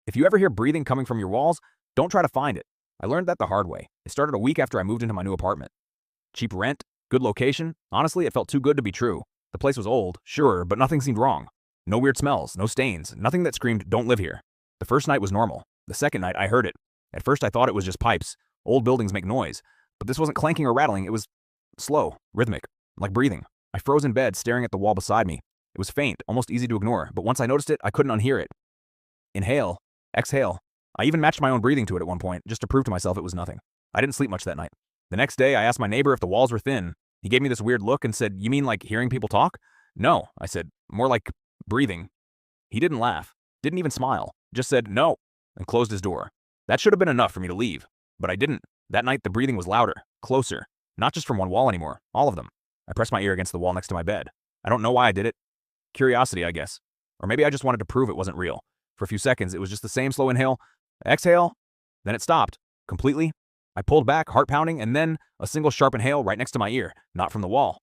If you ever hear breathing coming from your walls, don't try to find it. I learned that the hard way. It started a week after I moved into my new apartment. Cheap rent, good location. Honestly, it felt too good to be true. The place was old, sure, but nothing seemed wrong. No weird smells, no stains, nothing that screamed, don't live here. The first night was normal. The second night, I heard it. At first, I thought it was just pipes. Old buildings make noise. But this wasn't clanking or rattling, it was slow, rhythmic, like breathing. I froze in bed, staring at the wall beside me. It was faint, almost easy to ignore, but once I noticed it, I couldn't unhear it. Inhale, exhale. I even matched my own breathing to it at one point, just to prove to myself it was nothing. I didn't sleep much that night. The next day, I asked my neighbor if the walls were thin. He gave me this weird look and said, "You mean like hearing people talk?" "No," I said, "more like breathing." He didn't laugh, didn't even smile, just said, "No," and closed his door. That should have been enough for me to leave, but I didn't. That night, the breathing was louder, closer, not just from one wall anymore, all of them. I pressed my ear against the wall next to my bed. I don't know why I did it. Curiosity, I guess. Or maybe I just wanted to prove it wasn't real. For a few seconds, it was just the same slow inhale, exhale, then it stopped, completely. I pulled back, heart pounding, and then a single sharp inhale right next to my ear, not from the wall.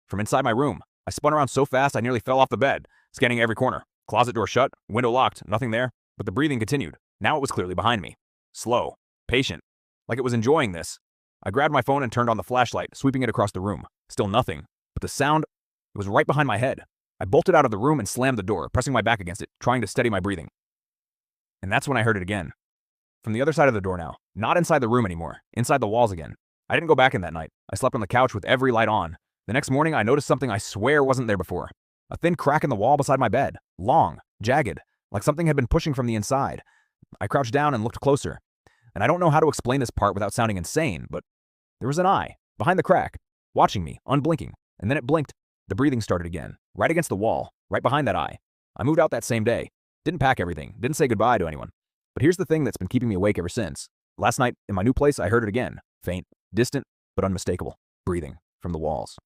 From inside my room, I spun around so fast I nearly fell off the bed, scanning every corner. Closet door shut, window locked, nothing there, but the breathing continued. Now it was clearly behind me. Slow, patient, like it was enjoying this. I grabbed my phone and turned on the flashlight, sweeping it across the room. Still nothing, but the sound, it was right behind my head. I bolted out of the room and slammed the door, pressing my back against it, trying to steady my breathing. And that's when I heard it again. From the other side of the door now, not inside the room anymore, inside the walls again. I didn't go back in that night. I slept on the couch with every light on. The next morning, I noticed something I swear wasn't there before. A thin crack in the wall beside my bed, long, jagged, like something had been pushing from the inside. I crouched down and looked closer. And I don't know how to explain this part without sounding insane, but there was an eye, behind the crack, watching me, unblinking, and then it blinked. The breathing started again, right against the wall, right behind that eye. I moved out that same day. Didn't pack everything, didn't say goodbye to anyone. But here's the thing that's been keeping me awake ever since. Last night, in my new place, I heard it again. Faint, distant, but unmistakable. Breathing from the walls.